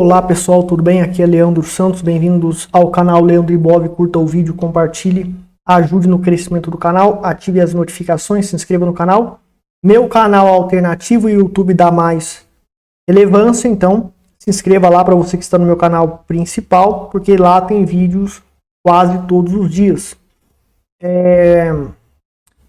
Olá pessoal, tudo bem? Aqui é Leandro Santos, bem-vindos ao canal Leandro Ibov. Curta o vídeo, compartilhe, ajude no crescimento do canal, ative as notificações, se inscreva no canal. Meu canal alternativo, o YouTube dá mais relevância, então se inscreva lá para você que está no meu canal principal, porque lá tem vídeos quase todos os dias.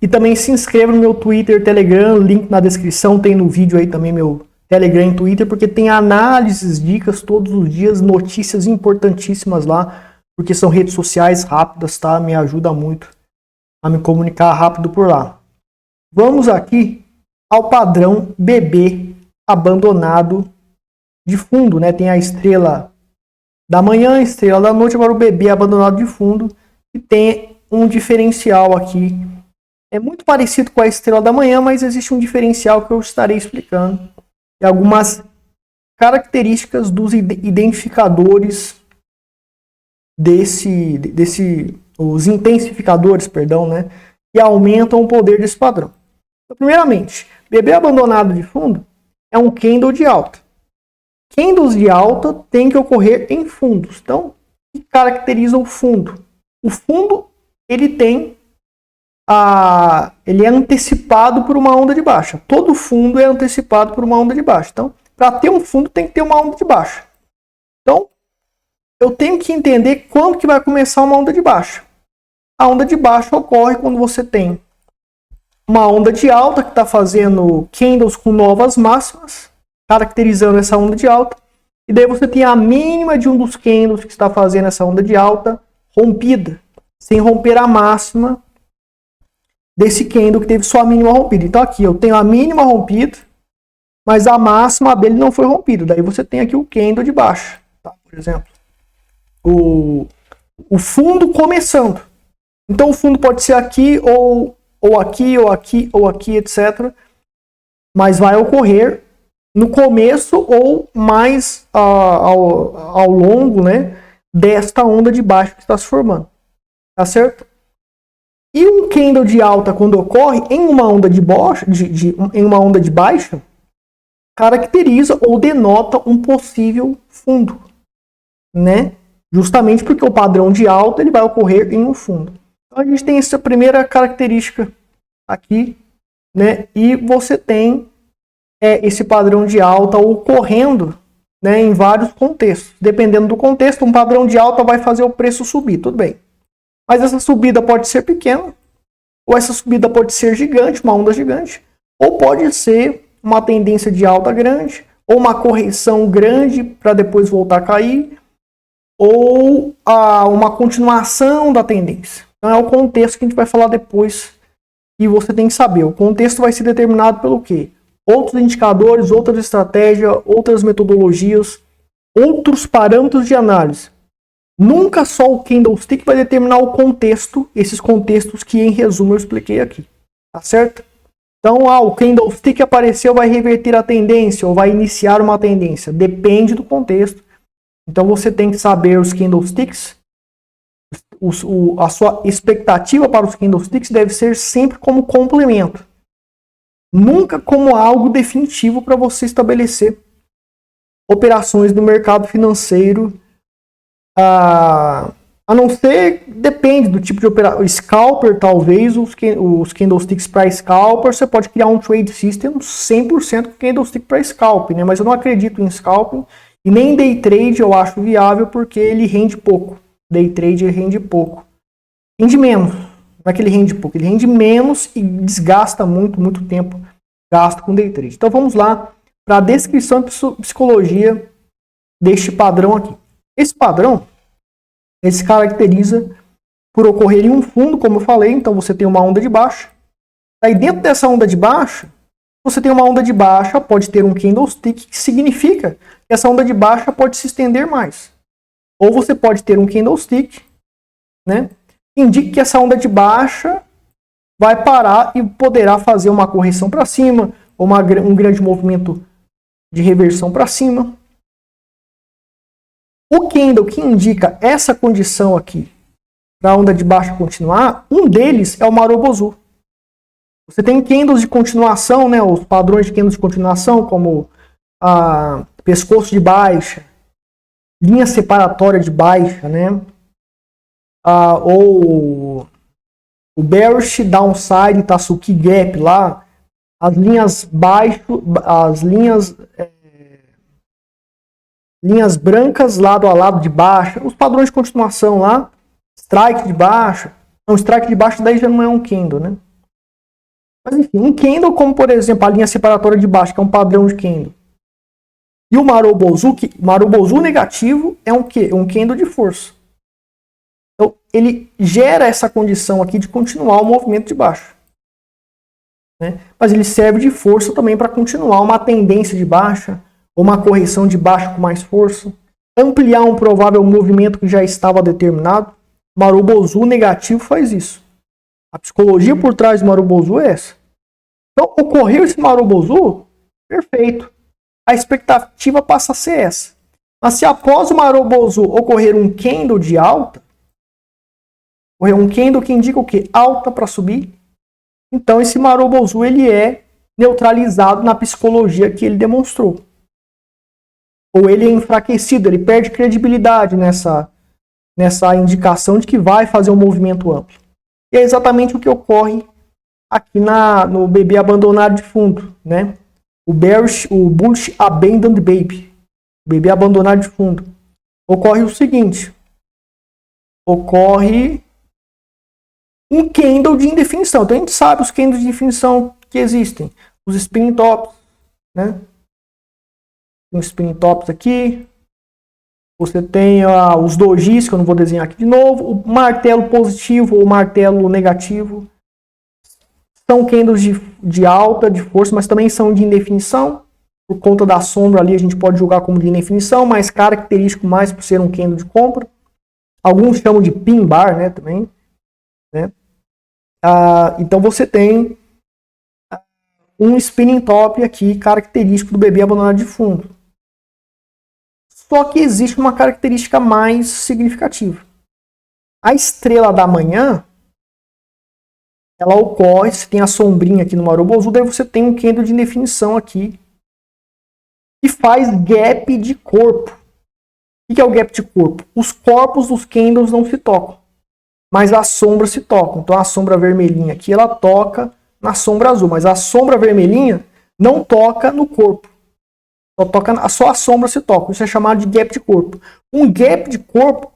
E também se inscreva no meu Twitter, Telegram, link na descrição, tem no vídeo aí também meu Telegram e Twitter, porque tem análises, dicas todos os dias, notícias importantíssimas lá, porque são redes sociais rápidas, tá? Me ajuda muito a me comunicar rápido por lá. Vamos aqui ao padrão BB abandonado de fundo, né? Tem a estrela da manhã, a estrela da noite, agora o BB abandonado de fundo, e tem um diferencial aqui. É muito parecido com a estrela da manhã, mas existe um diferencial que eu estarei explicando. E algumas características dos identificadores os intensificadores, perdão, né? Que aumentam o poder desse padrão. Então, primeiramente, BB abandonado de fundo é um candle de alta. Candles de alta tem que ocorrer em fundos. Então, o que caracteriza o fundo? O fundo, ele é antecipado por uma onda de baixa. Todo fundo é antecipado por uma onda de baixa. Então, para ter um fundo, tem que ter uma onda de baixa. Então, eu tenho que entender quando que vai começar uma onda de baixa. A onda de baixa ocorre quando você tem uma onda de alta que está fazendo candles com novas máximas, caracterizando essa onda de alta. E daí você tem a mínima de um dos candles que está fazendo essa onda de alta rompida, sem romper a máxima desse candle que teve sua mínima rompida. Então aqui eu tenho a mínima rompida, mas a máxima dele não foi rompida. Daí você tem aqui o candle de baixa, tá? Por exemplo, o fundo começando. Então o fundo pode ser aqui, ou aqui, ou aqui, ou aqui, etc. Mas vai ocorrer no começo ou mais ao longo, né, desta onda de baixa que está se formando. Tá certo? E um candle de alta, quando ocorre em uma onda em uma onda de baixa, caracteriza ou denota um possível fundo, né? Justamente porque o padrão de alta ele vai ocorrer em um fundo. Então a gente tem essa primeira característica aqui, né? E você tem esse padrão de alta ocorrendo, né, em vários contextos. Dependendo do contexto, um padrão de alta vai fazer o preço subir, tudo bem. Mas essa subida pode ser pequena, ou essa subida pode ser gigante, uma onda gigante, ou pode ser uma tendência de alta grande, ou uma correção grande para depois voltar a cair, ou uma continuação da tendência. Então é o contexto que a gente vai falar depois e você tem que saber. O contexto vai ser determinado pelo quê? Outros indicadores, outras estratégias, outras metodologias, outros parâmetros de análise. Nunca só o candlestick vai determinar o contexto, esses contextos que em resumo eu expliquei aqui, tá certo? Então, o candlestick apareceu, vai reverter a tendência ou vai iniciar uma tendência, depende do contexto. Então você tem que saber os candlesticks, a sua expectativa para os candlesticks deve ser sempre como complemento, nunca como algo definitivo para você estabelecer operações no mercado financeiro. A não ser, depende do tipo de operação. Scalper, talvez, os candlesticks para scalper, você pode criar um trade system 100% com candlestick para scalping, né? Mas eu não acredito em scalping e nem day trade eu acho viável porque ele rende pouco. Day trade ele rende pouco. Rende menos. Não é que ele rende pouco, ele rende menos e desgasta muito tempo gasto com day trade. Então vamos lá para a descrição e psicologia deste padrão aqui. Esse padrão, ele se caracteriza por ocorrer em um fundo, como eu falei. Então você tem uma onda de baixa. Aí dentro dessa onda de baixa, você tem uma onda de baixa, pode ter um candlestick, que significa que essa onda de baixa pode se estender mais. Ou você pode ter um candlestick, né, que indica que essa onda de baixa vai parar e poderá fazer uma correção para cima, ou um grande movimento de reversão para cima. O candle que indica essa condição aqui, para a onda de baixa continuar, um deles é o Marubozu. Você tem candles de continuação, né, os padrões de candles de continuação, como pescoço de baixa, linha separatória de baixa, né? Ou o bearish downside Tatsuki gap lá, as linhas baixo, as linhas brancas lado a lado de baixa, os padrões de continuação lá, strike de baixa. Não, strike de baixa daí já não é um candle, né? Mas enfim, um candle como, por exemplo, a linha separatória de baixa, que é um padrão de candle. E o Marubozu negativo é um quê? Um candle de força. Então, ele gera essa condição aqui de continuar o movimento de baixa. Né? Mas ele serve de força também para continuar uma tendência de baixa, ou uma correção de baixa com mais força, ampliar um provável movimento que já estava determinado. Marubozu negativo faz isso. A psicologia por trás do Marubozu é essa. Então, ocorreu esse Marubozu, perfeito. A expectativa passa a ser essa. Mas se após o Marubozu ocorrer um candle de alta, ocorrer um candle que indica o quê? Alta para subir, então esse Marubozu ele é neutralizado na psicologia que ele demonstrou. Ou ele é enfraquecido, ele perde credibilidade nessa indicação de que vai fazer um movimento amplo. E é exatamente o que ocorre aqui no bebê abandonado de fundo, né? O bullish abandoned baby, bebê abandonado de fundo. Ocorre o seguinte: ocorre um candle de indefinição. Então a gente sabe os candles de indefinição que existem, os spinning tops, né? Tem os spinning tops aqui. Você tem os dojis, que eu não vou desenhar aqui de novo, o martelo positivo ou martelo negativo. São candles de alta, de força, mas também são de indefinição. Por conta da sombra ali, a gente pode julgar como de indefinição, mas característico mais por ser um candle de compra. Alguns chamam de pin bar, né, também. Né? Então você tem um spinning top aqui, característico do bebê abandonado de fundo. Só que existe uma característica mais significativa. A estrela da manhã, ela ocorre, se tem a sombrinha aqui no Marubozu, daí você tem um candle de indefinição aqui, que faz gap de corpo. O que é o gap de corpo? Os corpos dos candles não se tocam, mas as sombras se tocam. Então a sombra vermelhinha aqui, ela toca na sombra azul, mas a sombra vermelhinha não toca no corpo. Só a sombra se toca. Isso é chamado de gap de corpo. Um gap de corpo,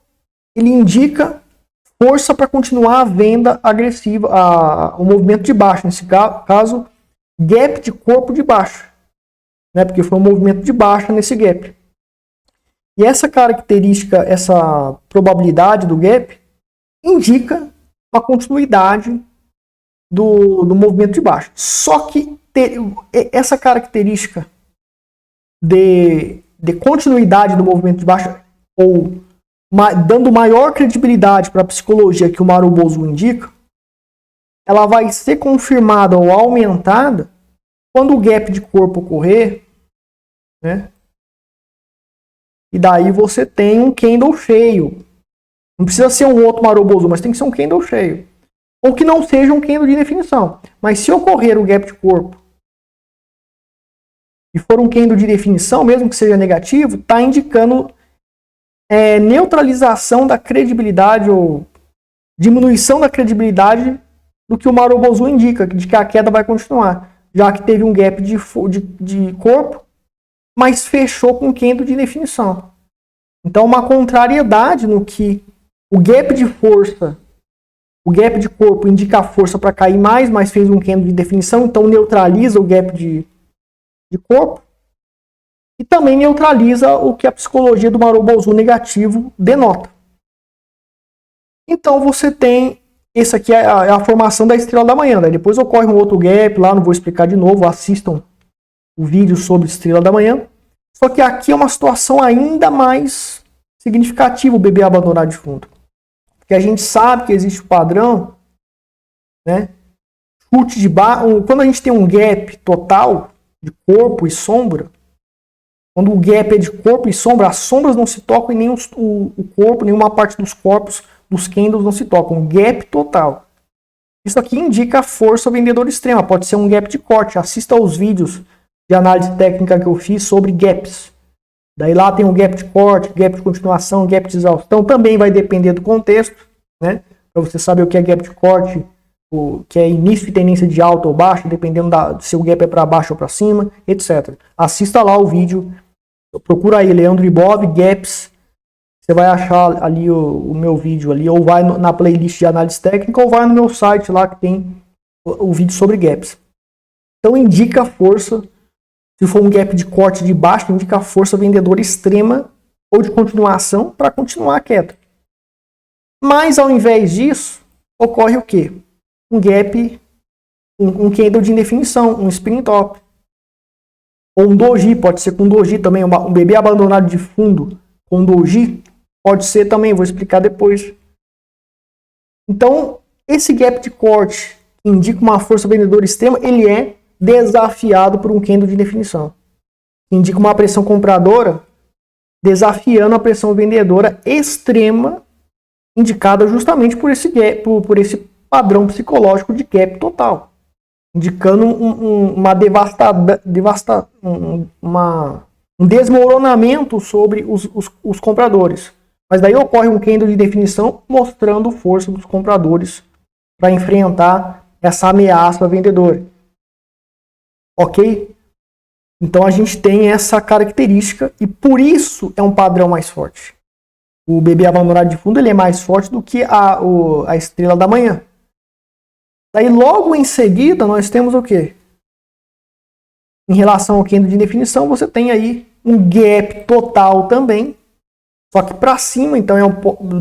ele indica força para continuar a venda agressiva, o movimento de baixo. Nesse caso, gap de corpo de baixo. Né? Porque foi um movimento de baixa nesse gap. E essa característica, essa probabilidade do gap, indica uma continuidade do movimento de baixo. Só que essa característica de continuidade do movimento de baixo, ou dando maior credibilidade para a psicologia que o Marubozu indica, ela vai ser confirmada ou aumentada quando o gap de corpo ocorrer, né? E daí você tem um candle cheio. Não precisa ser um outro Marubozu, mas tem que ser um candle cheio. Ou que não seja um candle de definição. Mas se ocorrer o gap de corpo e for um candle de definição, mesmo que seja negativo, está indicando neutralização da credibilidade ou diminuição da credibilidade do que o Marubozu indica, de que a queda vai continuar, já que teve um gap de corpo, mas fechou com candle de definição. Então, uma contrariedade no que o gap de força, o gap de corpo indica a força para cair mais, mas fez um candle de definição, então neutraliza o gap de corpo. E também neutraliza o que a psicologia do Marubozu negativo denota. Então você tem, esse aqui é a formação da estrela da manhã. Né? Depois ocorre um outro gap lá, não vou explicar de novo, assistam o vídeo sobre estrela da manhã. Só que aqui é uma situação ainda mais significativa, o bebê abandonado de fundo. Porque a gente sabe que existe o padrão, né? Chute de quando a gente tem um gap total de corpo e sombra, quando o gap é de corpo e sombra, as sombras não se tocam e nem o corpo, nenhuma parte dos corpos dos candles não se tocam. Gap total. Isso aqui indica a força vendedora extrema. Pode ser um gap de corte. Assista aos vídeos de análise técnica que eu fiz sobre gaps. Daí lá tem o gap de corte, gap de continuação, gap de exaustão, também vai depender do contexto, né? Para você saber o que é gap de corte, o que é início de tendência de alta ou baixa, dependendo se o gap é para baixo ou para cima, etc. Assista lá o vídeo, procura aí Leandro Ibov, gaps, você vai achar ali o meu vídeo ali, ou vai na playlist de análise técnica, ou vai no meu site lá que tem o vídeo sobre gaps. Então indica força, se for um gap de corte de baixo, indica força vendedora extrema ou de continuação para continuar quieto. Mas ao invés disso, ocorre o quê? Um gap, um candle de indefinição, um spin top. Ou um doji, pode ser com doji também, um bebê abandonado de fundo com doji, pode ser também, vou explicar depois. Então, esse gap de corte que indica uma força vendedora extrema, ele é desafiado por um candle de definição. Indica uma pressão compradora desafiando a pressão vendedora extrema, indicada justamente por esse gap, por esse padrão psicológico de gap total, indicando um desmoronamento sobre os compradores. Mas daí ocorre um candle de definição mostrando força dos compradores para enfrentar essa ameaça vendedora. Ok? Então a gente tem essa característica e por isso é um padrão mais forte. O bebê abandonado de fundo ele é mais forte do que a estrela da manhã. Daí logo em seguida nós temos o quê? Em relação ao candle de definição, você tem aí um gap total também, só que para cima. Então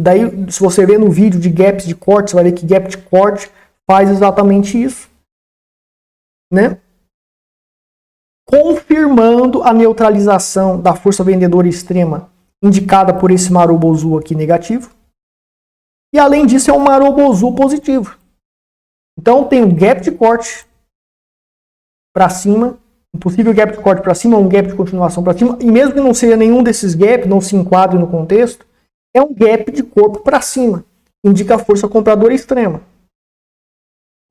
daí se você ver no vídeo de gaps de corte, você vai ver que gap de corte faz exatamente isso, né? Confirmando a neutralização da força vendedora extrema indicada por esse Marubozu aqui negativo. E além disso é um Marubozu positivo. Então tem um gap de corte para cima, um possível gap de corte para cima, um gap de continuação para cima, e mesmo que não seja nenhum desses gaps, não se enquadre no contexto, é um gap de corpo para cima, indica a força compradora extrema.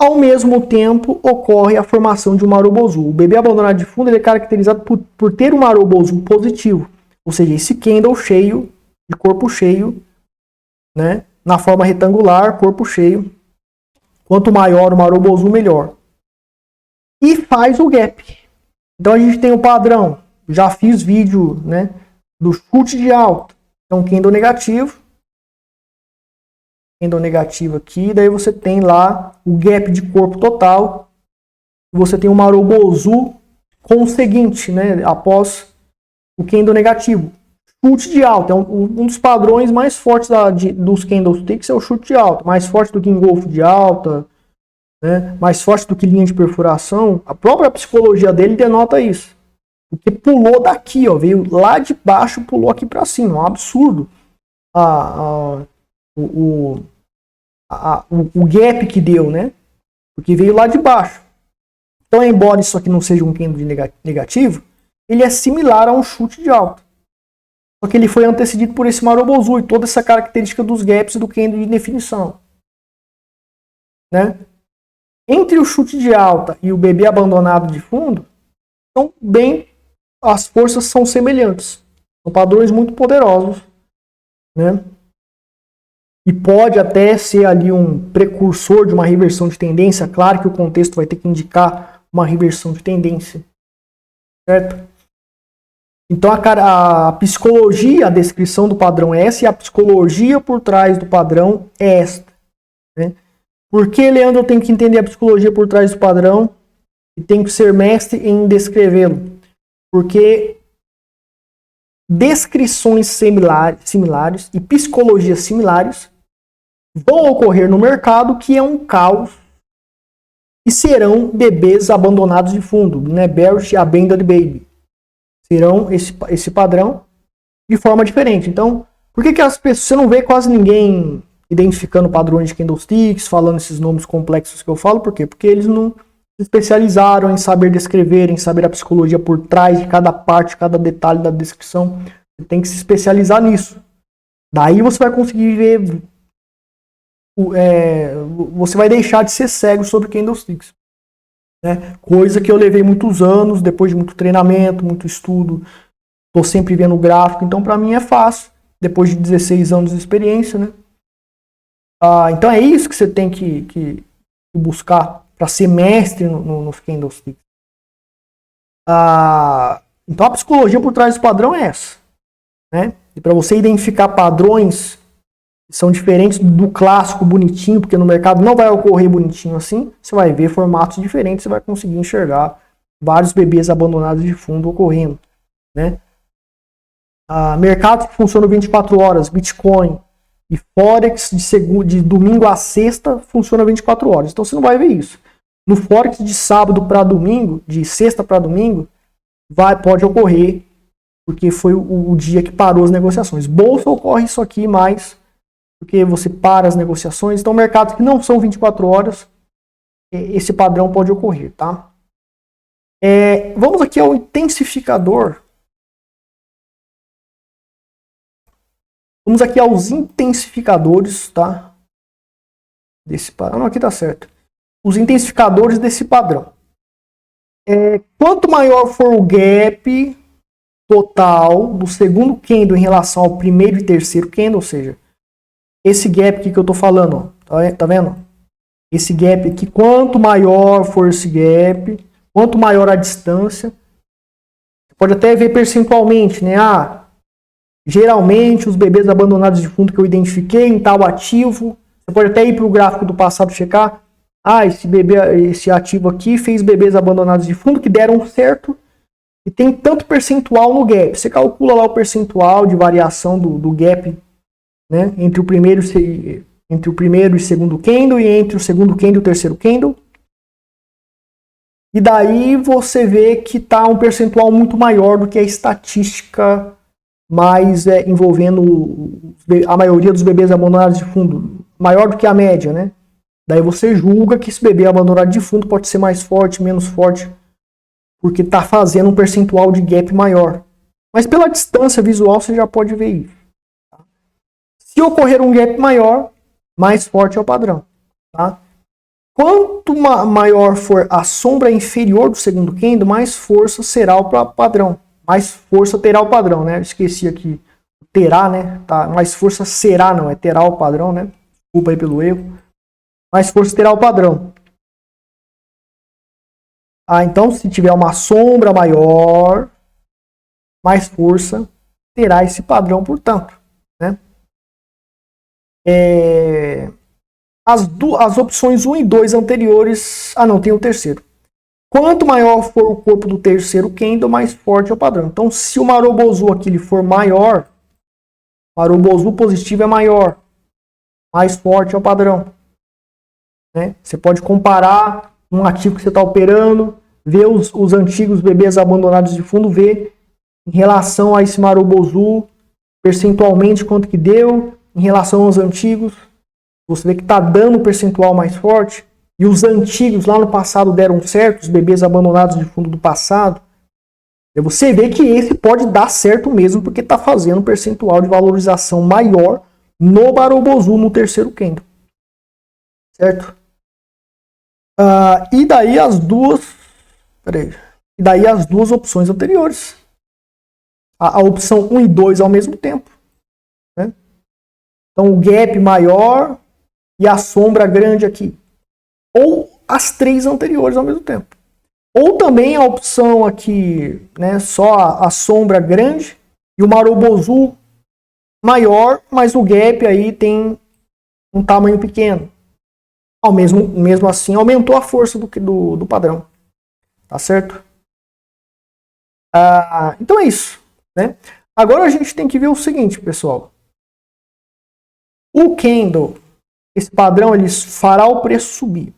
Ao mesmo tempo, ocorre a formação de um Marubozu. O bebê abandonado de fundo ele é caracterizado por ter um Marubozu positivo, ou seja, esse candle cheio, de corpo cheio, né, na forma retangular, corpo cheio. Quanto maior o Marubozu, melhor. E faz o gap. Então a gente tem o padrão. Já fiz vídeo, né, do chute de alta. Então candle negativo. Candle negativo aqui. Daí você tem lá o gap de corpo total. Você tem o Marubozu com o seguinte, né, após o candle negativo. Chute de alta. É um dos padrões mais fortes dos candlesticks é o chute de alta. Mais forte do que engolfo de alta, né? Mais forte do que linha de perfuração. A própria psicologia dele denota isso. Porque pulou daqui, ó, veio lá de baixo, pulou aqui para cima. É um absurdo o gap que deu, né? Porque veio lá de baixo. Então, embora isso aqui não seja um candle negativo, ele é similar a um chute de alta. Só que ele foi antecedido por esse Marubozu e toda essa característica dos gaps do candle de definição, né? Entre o chute de alta e o bebê abandonado de fundo, as forças são semelhantes. São padrões muito poderosos, né? E pode até ser ali um precursor de uma reversão de tendência. Claro que o contexto vai ter que indicar uma reversão de tendência, certo? Então a psicologia, a descrição do padrão é essa, e a psicologia por trás do padrão é esta, né? Por que, Leandro, eu tenho que entender a psicologia por trás do padrão e tenho que ser mestre em descrevê-lo? Porque descrições similares e psicologias similares vão ocorrer no mercado, que é um caos, e serão bebês abandonados de fundo, né? Bearish Abandoned Baby. Serão esse padrão de forma diferente. Então, por que as pessoas, você não vê quase ninguém identificando padrões de candlesticks, falando esses nomes complexos que eu falo? Por quê? Porque eles não se especializaram em saber descrever, em saber a psicologia por trás de cada parte, cada detalhe da descrição. Você tem que se especializar nisso. Daí você vai conseguir ver, você vai deixar de ser cego sobre candlesticks, né? Coisa que eu levei muitos anos, depois de muito treinamento, muito estudo, Estou sempre vendo o gráfico, então para mim é fácil, depois de 16 anos de experiência, né? Então é isso que você tem que buscar para ser mestre nos candlesticks. Então a psicologia por trás do padrão é essa, né? E para você identificar padrões que são diferentes do clássico bonitinho, porque no mercado não vai ocorrer bonitinho assim, você vai ver formatos diferentes, você vai conseguir enxergar vários bebês abandonados de fundo ocorrendo, né? Mercados que funcionam 24 horas, Bitcoin e Forex de domingo a sexta funciona 24 horas. Então você não vai ver isso. No Forex de sábado para domingo, de sexta para domingo, pode ocorrer, porque foi o dia que parou as negociações. Bolsa ocorre isso aqui mais, porque você para as negociações. Então mercados que não são 24 horas, esse padrão pode ocorrer, tá? Vamos aqui ao intensificador. Vamos aqui aos intensificadores, tá? Desse padrão. Não, aqui tá certo. Os intensificadores desse padrão. Quanto maior for o gap total do segundo candle em relação ao primeiro e terceiro candle, ou seja, esse gap aqui que eu tô falando, ó, tá vendo? Esse gap aqui, quanto maior for esse gap, quanto maior a distância, você pode até ver percentualmente, né? Geralmente, os bebês abandonados de fundo que eu identifiquei em tal ativo, você pode até ir para o gráfico do passado checar. Esse ativo aqui fez bebês abandonados de fundo que deram certo e tem tanto percentual no gap. Você calcula lá o percentual de variação do gap, né, entre o primeiro e segundo candle e entre o segundo candle e o terceiro candle. E daí você vê que está um percentual muito maior do que a estatística mais envolvendo a maioria dos bebês abandonados de fundo, maior do que a média, né? Daí você julga que esse bebê abandonado de fundo pode ser mais forte, menos forte, porque está fazendo um percentual de gap maior. Mas pela distância visual você já pode ver isso. Tá? Se ocorrer um gap maior, mais forte é o padrão. Tá? Quanto maior for a sombra inferior do segundo candle, mais força será o padrão. Mais força terá o padrão, né? Esqueci aqui. Terá, né? Tá? Mais força será, não. É terá o padrão, né? Desculpa aí pelo erro. Mais força terá o padrão. Então, se tiver uma sombra maior, mais força terá esse padrão, portanto. Né? As opções 1 e 2 anteriores... não, tem o terceiro. Quanto maior for o corpo do terceiro candle, mais forte é o padrão. Então, se o Marubozu aqui ele for maior, Marubozu positivo é maior, mais forte é o padrão. Né? Você pode comparar um ativo que você está operando, ver os antigos bebês abandonados de fundo, ver em relação a esse Marubozu, percentualmente quanto que deu, em relação aos antigos. Você vê que está dando um percentual mais forte. E os antigos lá no passado deram certo, os bebês abandonados de fundo do passado. E você vê que esse pode dar certo mesmo, porque está fazendo um percentual de valorização maior no Marubozu no terceiro candle. Certo? E daí as duas opções anteriores. A opção 1 e 2 ao mesmo tempo. Né? Então o gap maior e a sombra grande aqui. Ou as três anteriores ao mesmo tempo. Ou também a opção aqui, né, só a sombra grande e o Marubozu maior, mas o gap aí tem um tamanho pequeno. Mesmo assim, aumentou a força do padrão. Tá certo? Então é isso. Né? Agora a gente tem que ver o seguinte, pessoal. O candle, esse padrão, ele fará o preço subir.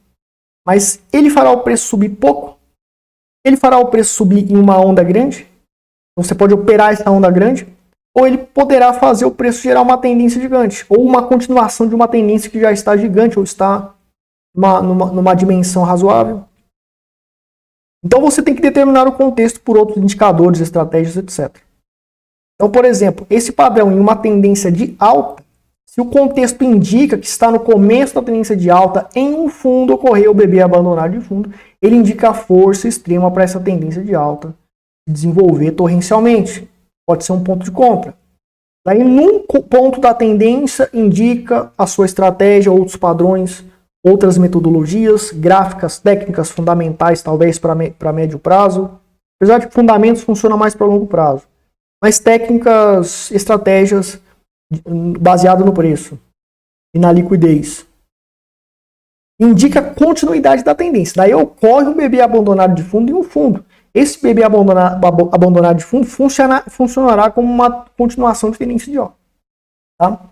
Mas ele fará o preço subir pouco? Ele fará o preço subir em uma onda grande? Então você pode operar essa onda grande? Ou ele poderá fazer o preço gerar uma tendência gigante? Ou uma continuação de uma tendência que já está gigante ou está numa dimensão razoável? Então você tem que determinar o contexto por outros indicadores, estratégias, etc. Então, por exemplo, esse padrão em uma tendência de alta, se o contexto indica que está no começo da tendência de alta, em um fundo ocorreu o bebê abandonado de fundo, ele indica a força extrema para essa tendência de alta se desenvolver torrencialmente. pode ser um ponto de compra. Daí, num ponto da tendência, indica a sua estratégia, outros padrões, outras metodologias, gráficas, técnicas fundamentais, talvez para médio prazo. Apesar de que fundamentos funcionam mais para longo prazo. Mas técnicas, estratégias baseadas no preço e na liquidez. Indica a continuidade da tendência. Daí ocorre um bebê abandonado de fundo e um fundo. Esse bebê abandonado de fundo funcionará como uma continuação de tendência de alta. Tá?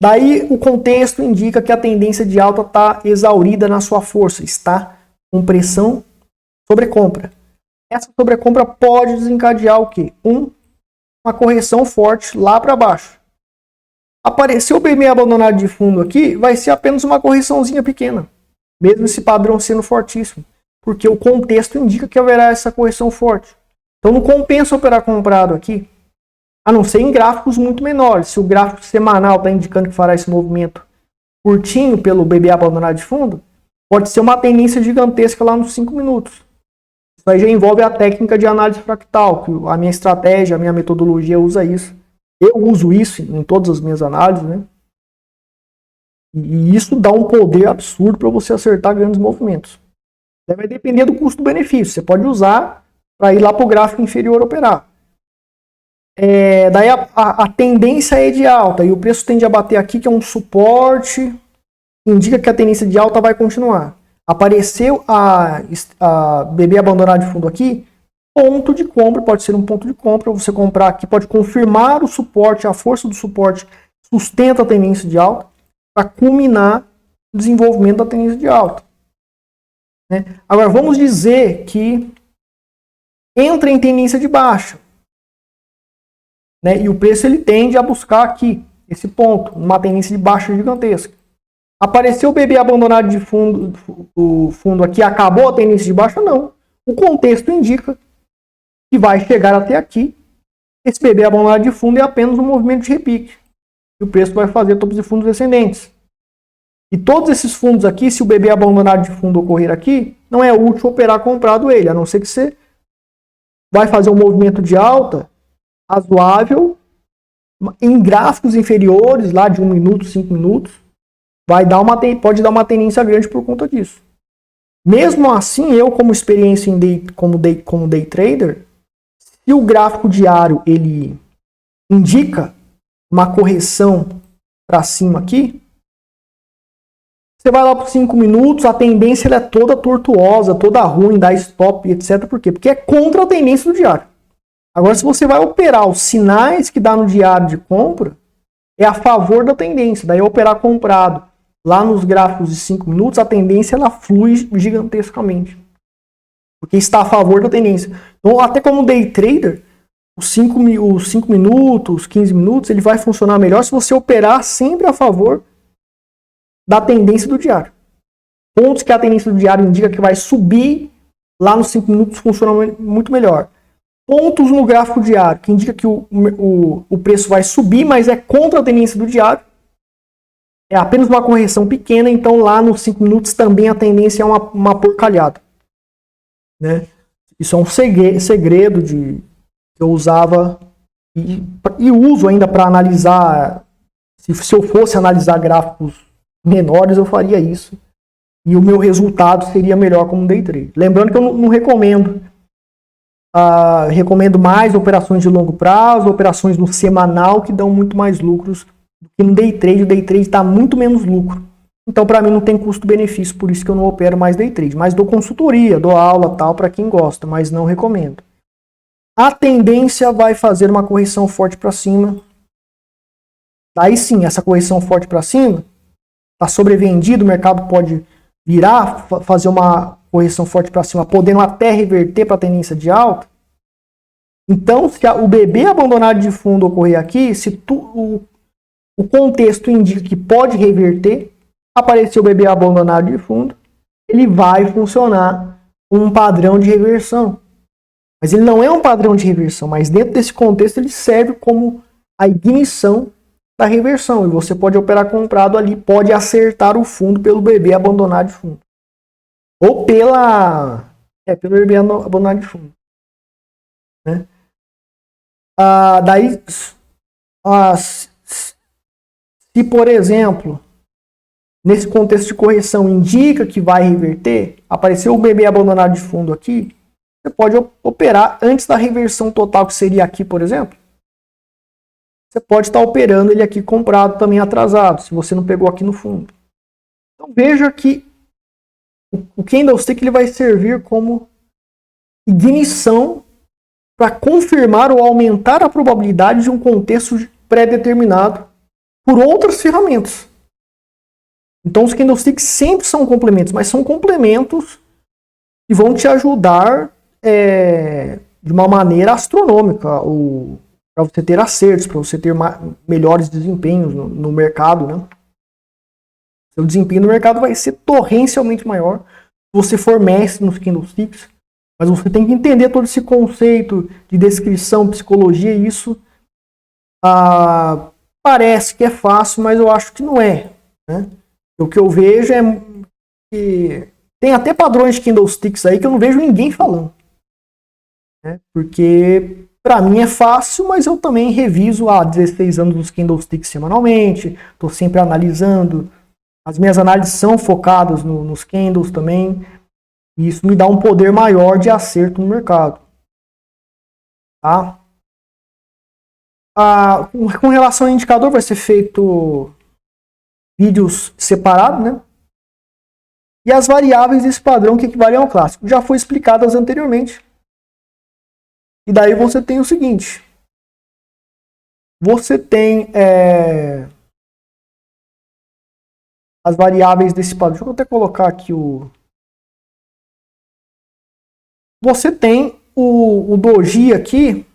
Daí o contexto indica que a tendência de alta está exaurida na sua força, está com pressão sobre compra. Essa sobrecompra pode desencadear o quê? Uma correção forte lá para baixo. Apareceu o bebê abandonado de fundo aqui, vai ser apenas uma correçãozinha pequena, mesmo esse padrão sendo fortíssimo, porque o contexto indica que haverá essa correção forte. Então não compensa operar comprado aqui, a não ser em gráficos muito menores. Se o gráfico semanal está indicando que fará esse movimento curtinho pelo bebê abandonado de fundo, pode ser uma tendência gigantesca lá nos 5 minutos. Isso aí já envolve a técnica de análise fractal, que a minha estratégia, a minha metodologia usa isso. Eu uso isso em todas as minhas análises, né? E isso dá um poder absurdo para você acertar grandes movimentos. Vai depender do custo-benefício. Você pode usar para ir lá para o gráfico inferior operar. Daí a tendência é de alta e o preço tende a bater aqui, que é um suporte, indica que a tendência de alta vai continuar. Apareceu a bebê abandonado de fundo aqui, ponto de compra, pode ser um ponto de compra, você comprar aqui pode confirmar o suporte, a força do suporte sustenta a tendência de alta para culminar o desenvolvimento da tendência de alta. Né? Agora vamos dizer que entra em tendência de baixa, né? E o preço ele tende a buscar aqui, esse ponto, uma tendência de baixa gigantesca. Apareceu o bebê abandonado de fundo, o fundo aqui, acabou a tendência de baixa? Não. O contexto indica que vai chegar até aqui. Esse bebê abandonado de fundo é apenas um movimento de repique. E o preço vai fazer topos de fundos descendentes. E todos esses fundos aqui, se o bebê abandonado de fundo ocorrer aqui, não é útil operar comprado ele, a não ser que você vai fazer um movimento de alta razoável em gráficos inferiores, lá de 1 minuto, 5 minutos, pode dar uma tendência grande por conta disso. Mesmo assim, eu como experiência como day trader, se o gráfico diário ele indica uma correção para cima aqui, você vai lá para 5 minutos, a tendência ela é toda tortuosa, toda ruim, dá stop, etc. Por quê? Porque é contra a tendência do diário. Agora, se você vai operar os sinais que dá no diário de compra, é a favor da tendência. Daí, operar comprado lá nos gráficos de 5 minutos, a tendência ela flui gigantescamente. Porque está a favor da tendência. Então, até como day trader, os 5 minutos, 15 minutos, ele vai funcionar melhor se você operar sempre a favor da tendência do diário. Pontos que a tendência do diário indica que vai subir, lá nos 5 minutos funciona muito melhor. Pontos no gráfico diário que indica que o preço vai subir, mas é contra a tendência do diário. É apenas uma correção pequena, então lá nos 5 minutos também a tendência é uma porcalhada. Né? Isso é um segredo que eu usava e uso ainda para analisar. Se eu fosse analisar gráficos menores, eu faria isso. E o meu resultado seria melhor como day trade. Lembrando que eu não recomendo. Recomendo mais operações de longo prazo, operações no semanal que dão muito mais lucros do que no day trade. O day trade dá muito menos lucro. Então, para mim, não tem custo-benefício, por isso que eu não opero mais day trade. Mas dou consultoria, dou aula, tal, para quem gosta, mas não recomendo. A tendência vai fazer uma correção forte para cima. Daí sim, essa correção forte para cima está sobrevendido, o mercado pode virar, fazer uma correção forte para cima, podendo até reverter para a tendência de alta. Então, se o bebê abandonado de fundo ocorrer aqui, se o contexto indica que pode reverter, apareceu o bebê abandonado de fundo, ele vai funcionar um padrão de reversão. Mas ele não é um padrão de reversão, mas dentro desse contexto ele serve como a ignição da reversão. E você pode operar comprado ali, pode acertar o fundo pelo bebê abandonado de fundo. Ou pelo bebê abandonado de fundo. Né? Daí, se por exemplo, nesse contexto de correção indica que vai reverter, apareceu o BB abandonado de fundo aqui, você pode operar antes da reversão total, que seria aqui, por exemplo. Você pode estar operando ele aqui comprado também atrasado, se você não pegou aqui no fundo. Então veja que o candlestick ele vai servir como ignição para confirmar ou aumentar a probabilidade de um contexto pré-determinado por outras ferramentas. Então os candlesticks sempre são complementos, mas são complementos que vão te ajudar de uma maneira astronômica, para você ter acertos, para você ter melhores desempenhos no mercado, né? Seu desempenho no mercado vai ser torrencialmente maior se você for mestre nos candlesticks, mas você tem que entender todo esse conceito de descrição, psicologia, e isso parece que é fácil, mas eu acho que não é, né? O que eu vejo é que tem até padrões de candlesticks aí que eu não vejo ninguém falando, né? Porque para mim é fácil, mas eu também reviso há 16 anos os candlesticks semanalmente, estou sempre analisando. As minhas análises são focadas nos candles também, e isso me dá um poder maior de acerto no mercado. Tá? Com relação ao indicador, vai ser feito vídeos separados, né? E as variáveis desse padrão que equivalem ao clássico já foi explicadas anteriormente. E daí você tem o seguinte: você tem as variáveis desse padrão. Deixa eu até colocar aqui Você tem o doji aqui.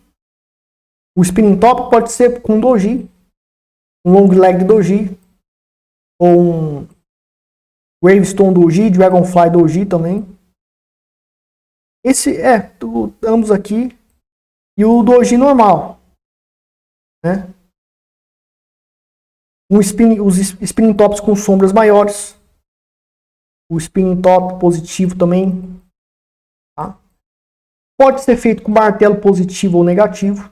O spinning top pode ser com doji, um long leg doji, ou um gravestone doji, dragonfly doji também. Esse ambos aqui. E o doji normal, né? Os spinning tops com sombras maiores. O spinning top positivo também. Tá? Pode ser feito com martelo positivo ou negativo.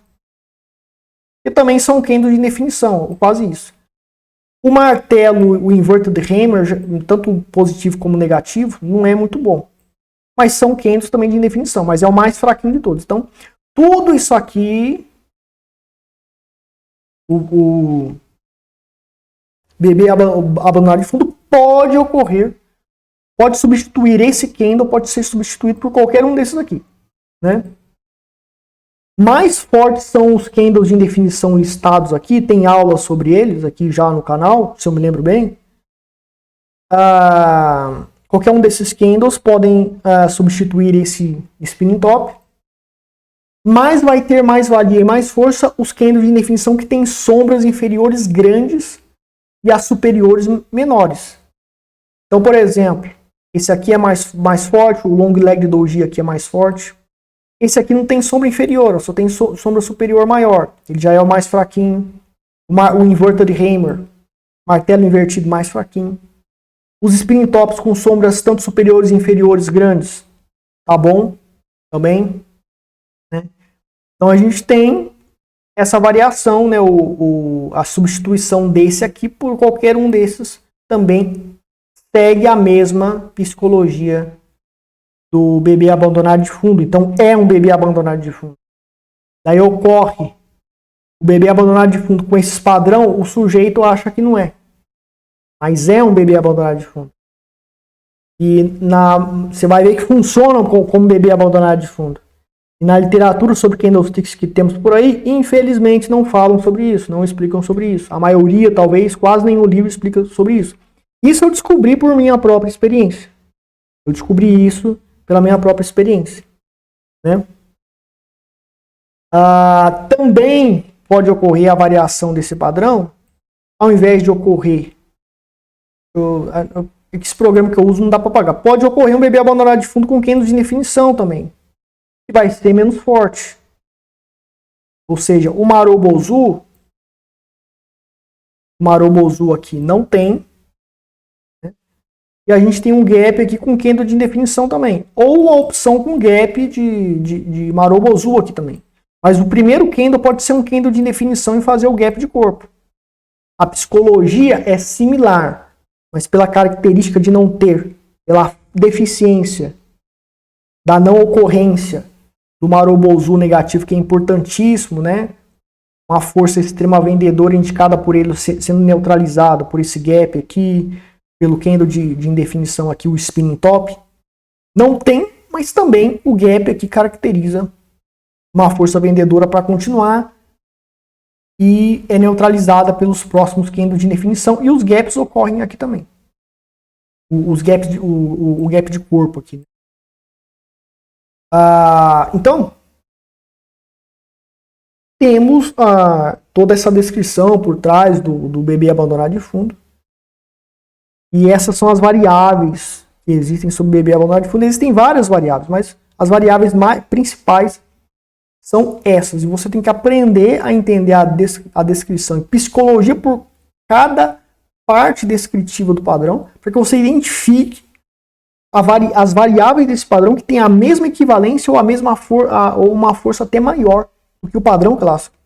E também são candles de definição, quase isso. O martelo, o inverted hammer, tanto positivo como negativo, não é muito bom. Mas são candles também de definição, mas é o mais fraquinho de todos. Então, tudo isso aqui, o BB abandonado de fundo pode ocorrer, pode substituir esse candle, pode ser substituído por qualquer um desses aqui, né? Mais fortes são os candles de definição listados aqui, tem aula sobre eles aqui já no canal, se eu me lembro bem. Qualquer um desses candles podem substituir esse spinning top. Mas vai ter mais valia e mais força os candles de definição que têm sombras inferiores grandes e as superiores menores. Então, por exemplo, esse aqui é mais forte, o long leg doji aqui é mais forte. Esse aqui não tem sombra inferior, só tem sombra superior maior. Ele já é o mais fraquinho. O inverted hammer, martelo invertido, mais fraquinho. Os spinning tops com sombras tanto superiores e inferiores grandes, tá bom? Também. Né? Então a gente tem essa variação, né? A substituição desse aqui por qualquer um desses também segue a mesma psicologia do BB abandonado de fundo. Então é um BB abandonado de fundo. Daí ocorre o BB abandonado de fundo com esse padrão, o sujeito acha que não é. Mas é um BB abandonado de fundo. E você vai ver que funcionam como BB abandonado de fundo. E na literatura sobre candlesticks que temos por aí, infelizmente não falam sobre isso, não explicam sobre isso. A maioria, talvez, quase nenhum livro explica sobre isso. Isso eu descobri por minha própria experiência. Eu descobri isso pela minha própria experiência. Né? Também pode ocorrer a variação desse padrão, ao invés de ocorrer... Esse programa que eu uso não dá para pagar. Pode ocorrer um BB abandonado de fundo com candles de definição também, que vai ser menos forte. Ou seja, o Marobozu aqui não tem. Né? E a gente tem um gap aqui com candle de definição também. Ou a opção com gap de Marobozu aqui também. Mas o primeiro candle pode ser um candle de indefinição e fazer o gap de corpo. A psicologia é similar, mas pela característica de não ter, pela deficiência da não ocorrência do Marubozu negativo, que é importantíssimo, né? Uma força extrema vendedora indicada por ele sendo neutralizada por esse gap aqui, pelo candle de indefinição aqui, o spinning top. Não tem, mas também o gap aqui caracteriza uma força vendedora para continuar e é neutralizada pelos próximos candles de indefinição, e os gaps ocorrem aqui também. Os gaps o gap de corpo aqui. Então, temos toda essa descrição por trás do bebê abandonado de fundo. E essas são as variáveis que existem sobre o bebê abandonado de fundo. Existem várias variáveis, mas as variáveis principais são essas. E você tem que aprender a entender a descrição e psicologia por cada parte descritiva do padrão, para que você identifique as variáveis desse padrão que tem a mesma equivalência ou ou uma força até maior do que o padrão clássico.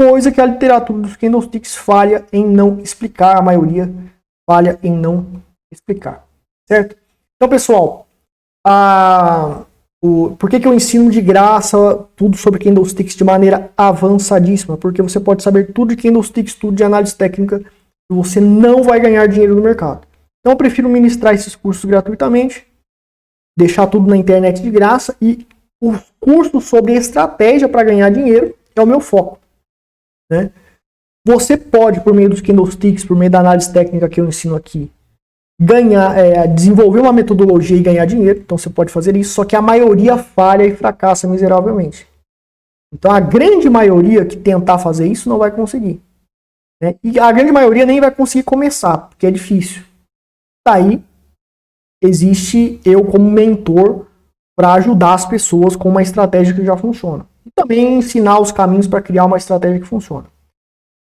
Coisa que a literatura dos candlesticks falha em não explicar, a maioria falha em não explicar. Certo? Então, pessoal, por que eu ensino de graça tudo sobre candlesticks de maneira avançadíssima? Porque você pode saber tudo de candlesticks, tudo de análise técnica, e você não vai ganhar dinheiro no mercado. Então eu prefiro ministrar esses cursos gratuitamente, deixar tudo na internet de graça, e o curso sobre estratégia para ganhar dinheiro é o meu foco. Né? Você pode, por meio dos candlesticks, por meio da análise técnica que eu ensino aqui, desenvolver uma metodologia e ganhar dinheiro. Então você pode fazer isso, só que a maioria falha e fracassa miseravelmente. Então a grande maioria que tentar fazer isso não vai conseguir. Né? E a grande maioria nem vai conseguir começar, porque é difícil. Daí existe eu como mentor para ajudar as pessoas com uma estratégia que já funciona. E também ensinar os caminhos para criar uma estratégia que funciona.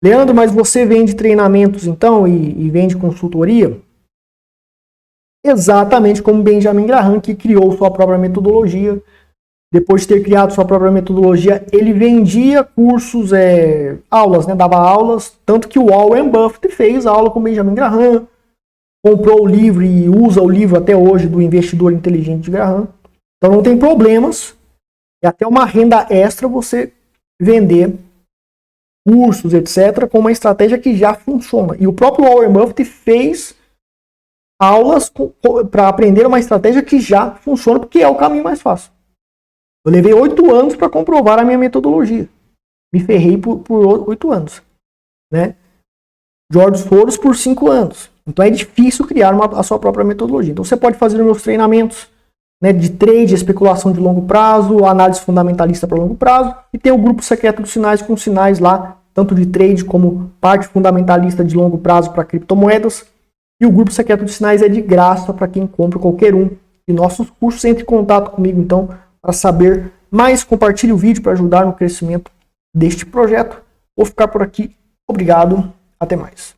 Leandro, mas você vende treinamentos então e vende consultoria? Exatamente como Benjamin Graham, que criou sua própria metodologia. Depois de ter criado sua própria metodologia, ele vendia cursos, aulas, né? Dava aulas, tanto que o Warren Buffett fez aula com Benjamin Graham, comprou o livro e usa o livro até hoje do Investidor Inteligente de Graham. Então não tem problemas, é até uma renda extra você vender cursos, etc., com uma estratégia que já funciona. E o próprio Warren Buffett fez aulas para aprender uma estratégia que já funciona, porque é o caminho mais fácil. Eu levei 8 anos para comprovar a minha metodologia. Me ferrei por 8 anos. Né? George Soros por 5 anos. Então é difícil criar a sua própria metodologia. Então você pode fazer os meus treinamentos, né, de trade, especulação de longo prazo, análise fundamentalista para longo prazo, e tem o grupo secreto dos sinais com sinais lá, tanto de trade como parte fundamentalista de longo prazo para criptomoedas. E o grupo secreto de sinais é de graça para quem compra qualquer um de nossos cursos. Entre em contato comigo então para saber mais. Compartilhe o vídeo para ajudar no crescimento deste projeto. Vou ficar por aqui. Obrigado. Até mais.